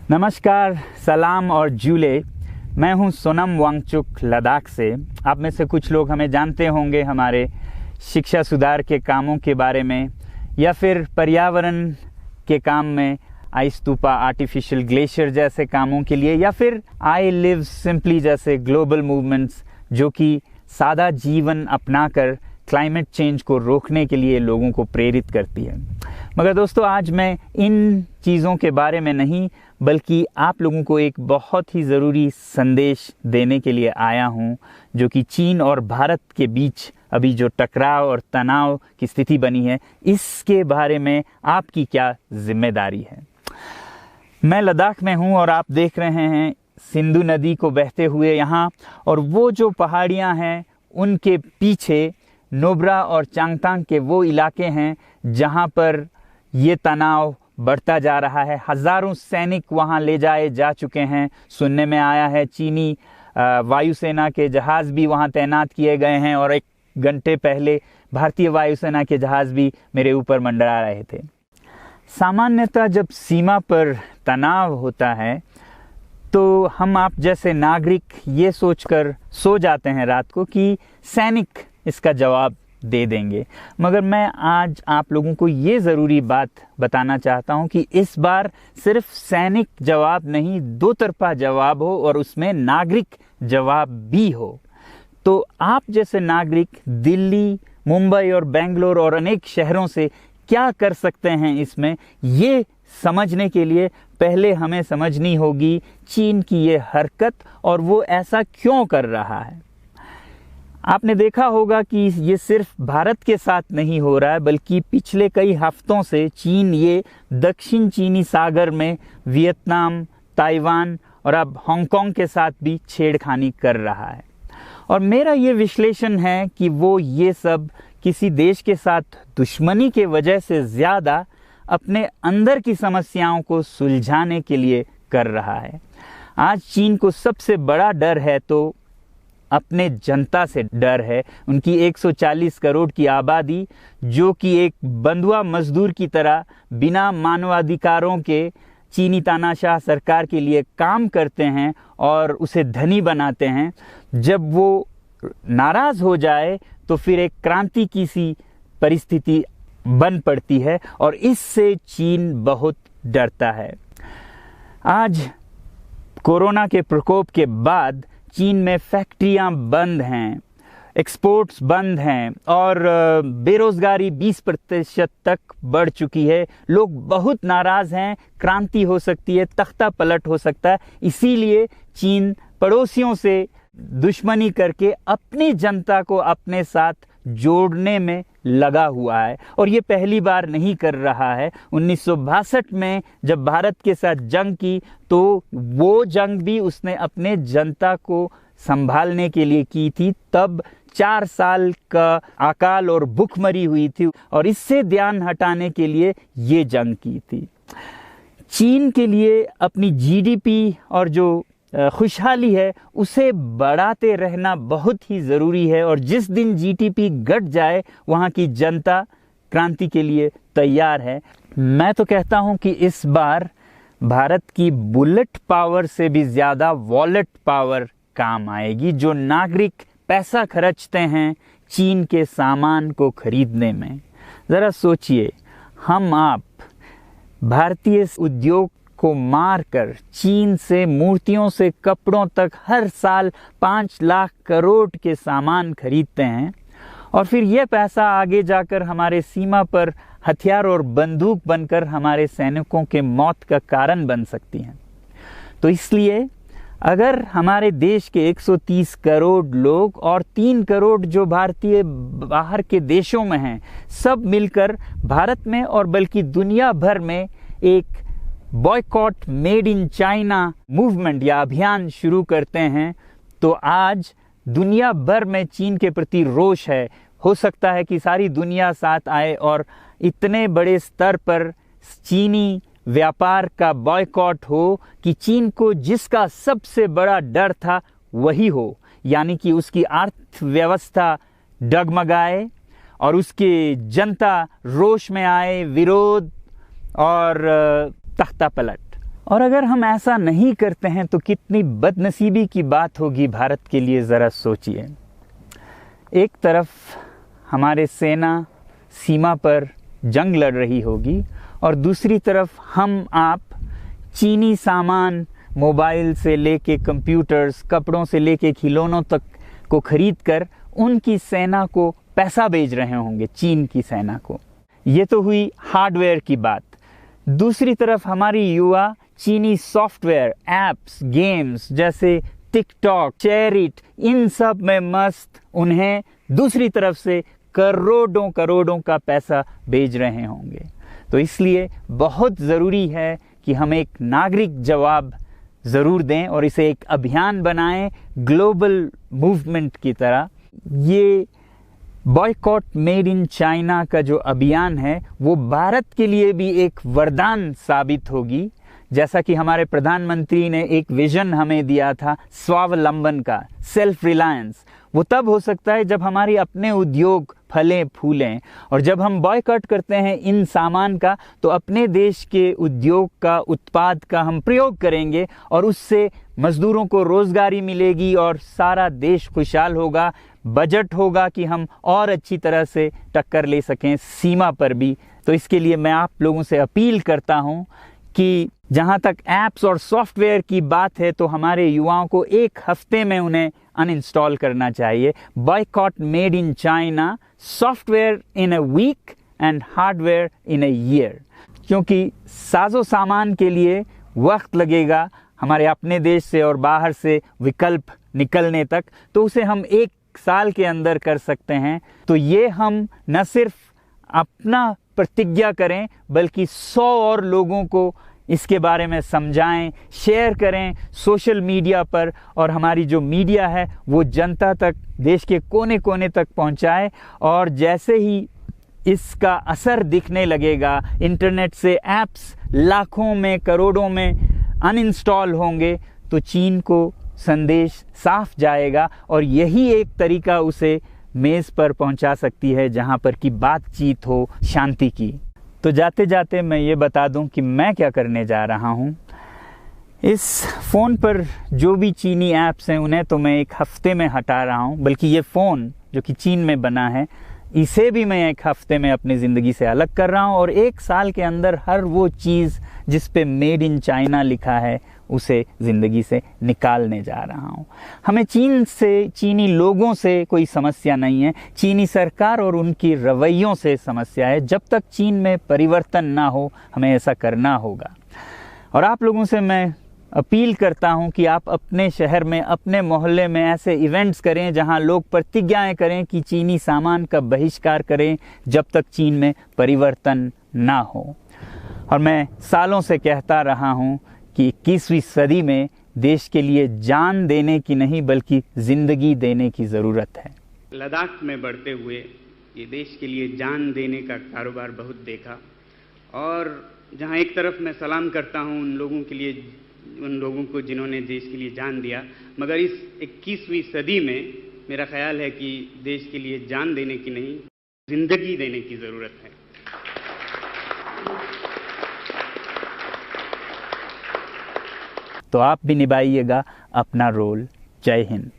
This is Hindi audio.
नमस्कार, सलाम और जूले। मैं हूं सोनम वांगचुक लद्दाख से। आप में से कुछ लोग हमें जानते होंगे हमारे शिक्षा सुधार के कामों के बारे में, या फिर पर्यावरण के काम में, आइस स्तूपा, आर्टिफिशियल ग्लेशियर जैसे कामों के लिए, या फिर आई लिव सिंपली जैसे ग्लोबल मूवमेंट्स जो कि सादा जीवन अपनाकर क्लाइमेट चेंज को रोकने के लिए लोगों को प्रेरित करती है। मगर दोस्तों, आज मैं इन चीज़ों के बारे में नहीं बल्कि आप लोगों को एक बहुत ही ज़रूरी संदेश देने के लिए आया हूं, जो कि चीन और भारत के बीच अभी जो टकराव और तनाव की स्थिति बनी है, इसके बारे में आपकी क्या जिम्मेदारी है। मैं लद्दाख में हूं और आप देख रहे हैं सिंधु नदी को बहते हुए यहाँ, और वो जो पहाड़ियाँ हैं उनके पीछे नुब्रा और चांगथांग के वो इलाके हैं जहाँ पर ये तनाव बढ़ता जा रहा है। हज़ारों सैनिक वहाँ ले जाए जा चुके हैं। सुनने में आया है चीनी वायुसेना के जहाज़ भी वहाँ तैनात किए गए हैं, और एक घंटे पहले भारतीय वायुसेना के जहाज़ भी मेरे ऊपर मंडरा रहे थे। सामान्यतः जब सीमा पर तनाव होता है तो हम आप जैसे नागरिक ये सोचकर सो जाते हैं रात को कि सैनिक इसका जवाब दे देंगे। मगर मैं आज आप लोगों को ये ज़रूरी बात बताना चाहता हूँ कि इस बार सिर्फ सैनिक जवाब नहीं, दो तरफा जवाब हो और उसमें नागरिक जवाब भी हो। तो आप जैसे नागरिक दिल्ली, मुंबई और बेंगलोर और अनेक शहरों से क्या कर सकते हैं, इसमें ये समझने के लिए पहले हमें समझनी होगी चीन की ये हरकत और वो ऐसा क्यों कर रहा है। आपने देखा होगा कि ये सिर्फ भारत के साथ नहीं हो रहा है, बल्कि पिछले कई हफ्तों से चीन ये दक्षिण चीनी सागर में वियतनाम, ताइवान और अब हांगकांग के साथ भी छेड़खानी कर रहा है। और मेरा ये विश्लेषण है कि वो ये सब किसी देश के साथ दुश्मनी के वजह से ज़्यादा अपने अंदर की समस्याओं को सुलझाने के लिए कर रहा है। आज चीन को सबसे बड़ा डर है तो अपने जनता से डर है। उनकी 140 करोड़ की आबादी, जो कि एक बंधुआ मजदूर की तरह बिना मानवाधिकारों के चीनी तानाशाह सरकार के लिए काम करते हैं और उसे धनी बनाते हैं, जब वो नाराज़ हो जाए तो फिर एक क्रांति की सी परिस्थिति बन पड़ती है, और इससे चीन बहुत डरता है। आज कोरोना के प्रकोप के बाद चीन में फैक्ट्रियां बंद हैं, एक्सपोर्ट्स बंद हैं और बेरोजगारी 20% तक बढ़ चुकी है। लोग बहुत नाराज़ हैं, क्रांति हो सकती है, तख्ता पलट हो सकता है। इसीलिए चीन पड़ोसियों से दुश्मनी करके अपनी जनता को अपने साथ जोड़ने में लगा हुआ है, और ये पहली बार नहीं कर रहा है। 1962 में जब भारत के साथ जंग की तो वो जंग भी उसने अपने जनता को संभालने के लिए की थी। तब 4 साल का अकाल और भूखमरी हुई थी, और इससे ध्यान हटाने के लिए ये जंग की थी। चीन के लिए अपनी जीडीपी और जो खुशहाली है उसे बढ़ाते रहना बहुत ही ज़रूरी है, और जिस दिन जीडीपी घट जाए वहाँ की जनता क्रांति के लिए तैयार है। मैं तो कहता हूँ कि इस बार भारत की बुलेट पावर से भी ज़्यादा वॉलेट पावर काम आएगी। जो नागरिक पैसा खर्चते हैं चीन के सामान को खरीदने में, ज़रा सोचिए, हम आप भारतीय उद्योग को मारकर चीन से मूर्तियों से कपड़ों तक हर साल 5 लाख करोड़ के सामान खरीदते हैं, और फिर यह पैसा आगे जाकर हमारे सीमा पर हथियार और बंदूक बनकर हमारे सैनिकों के मौत का कारण बन सकती हैं। तो इसलिए अगर हमारे देश के 130 करोड़ लोग और 3 करोड़ जो भारतीय बाहर के देशों में हैं, सब मिलकर भारत में और बल्कि दुनिया भर में एक boycott made in China movement या अभियान शुरू करते हैं, तो आज दुनिया भर में चीन के प्रति रोष है। हो सकता है कि सारी दुनिया साथ आए और इतने बड़े स्तर पर चीनी व्यापार का बॉयकॉट हो कि चीन को जिसका सबसे बड़ा डर था वही हो, यानी कि उसकी अर्थव्यवस्था डगमगाए और उसकी जनता रोष में आए, विरोध और तख्ता पलट। और अगर हम ऐसा नहीं करते हैं तो कितनी बदनसीबी की बात होगी भारत के लिए, ज़रा सोचिए। एक तरफ हमारे सेना सीमा पर जंग लड़ रही होगी और दूसरी तरफ हम आप चीनी सामान, मोबाइल से लेके कंप्यूटर्स, कपड़ों से लेके खिलौनों तक को खरीद कर उनकी सेना को पैसा भेज रहे होंगे, चीन की सेना को। ये तो हुई हार्डवेयर की बात। दूसरी तरफ हमारी युवा चीनी सॉफ्टवेयर, एप्स, गेम्स जैसे टिकटॉक, शेयरिट, इन सब में मस्त, उन्हें दूसरी तरफ से करोड़ों करोड़ों का पैसा भेज रहे होंगे। तो इसलिए बहुत ज़रूरी है कि हम एक नागरिक जवाब ज़रूर दें और इसे एक अभियान बनाएं, ग्लोबल मूवमेंट की तरह। ये बॉयकॉट मेड इन चाइना का जो अभियान है वो भारत के लिए भी एक वरदान साबित होगी। जैसा कि हमारे प्रधानमंत्री ने एक विजन हमें दिया था स्वावलंबन का, सेल्फ रिलायंस, वो तब हो सकता है जब हमारे अपने उद्योग फलें फूलें। और जब हम बॉयकॉट करते हैं इन सामान का तो अपने देश के उद्योग का, उत्पाद का हम प्रयोग करेंगे और उससे मजदूरों को रोजगारी मिलेगी और सारा देश खुशहाल होगा। बजट होगा कि हम और अच्छी तरह से टक्कर ले सकें सीमा पर भी। तो इसके लिए मैं आप लोगों से अपील करता हूं कि जहां तक ऐप्स और सॉफ्टवेयर की बात है तो हमारे युवाओं को एक हफ्ते में उन्हें अनइंस्टॉल करना चाहिए। Boycott made in China, software in a week and hardware in a year. क्योंकि साजो सामान के लिए वक्त लगेगा हमारे अपने देश से और बाहर से विकल्प निकलने तक, तो उसे हम एक साल के अंदर कर सकते हैं। तो ये हम न सिर्फ अपना प्रतिज्ञा करें बल्कि 100 और लोगों को इसके बारे में समझाएं, शेयर करें सोशल मीडिया पर, और हमारी जो मीडिया है वो जनता तक, देश के कोने कोने तक पहुंचाए। और जैसे ही इसका असर दिखने लगेगा, इंटरनेट से ऐप्स लाखों में, करोड़ों में अनइंस्टॉल होंगे, तो चीन को संदेश साफ जाएगा और यही एक तरीका उसे मेज़ पर पहुंचा सकती है जहां पर कि बातचीत हो शांति की। तो जाते जाते मैं ये बता दूं कि मैं क्या करने जा रहा हूं। इस फ़ोन पर जो भी चीनी ऐप्स हैं उन्हें तो मैं एक हफ्ते में हटा रहा हूं, बल्कि ये फ़ोन जो कि चीन में बना है इसे भी मैं एक हफ्ते में अपनी ज़िंदगी से अलग कर रहा हूं और एक साल के अंदर हर वो चीज़ जिस पे मेड इन चाइना लिखा है उसे ज़िंदगी से निकालने जा रहा हूं। हमें चीन से, चीनी लोगों से कोई समस्या नहीं है, चीनी सरकार और उनकी रवैयों से समस्या है। जब तक चीन में परिवर्तन ना हो हमें ऐसा करना होगा। और आप लोगों से मैं अपील करता हूं कि आप अपने शहर में, अपने मोहल्ले में ऐसे इवेंट्स करें जहां लोग प्रतिज्ञाएं करें कि चीनी सामान का बहिष्कार करें जब तक चीन में परिवर्तन ना हो। और मैं सालों से कहता रहा हूं कि 21वीं सदी में देश के लिए जान देने की नहीं बल्कि ज़िंदगी देने की ज़रूरत है। लद्दाख में बढ़ते हुए ये देश के लिए जान देने का कारोबार बहुत देखा, और जहां एक तरफ मैं सलाम करता हूं उन लोगों के लिए, उन लोगों को जिन्होंने देश के लिए जान दिया, मगर इस 21वीं सदी में मेरा ख्याल है कि देश के लिए जान देने की नहीं, ज़िंदगी देने की ज़रूरत है। तो आप भी निभाइएगा अपना रोल। जय हिंद।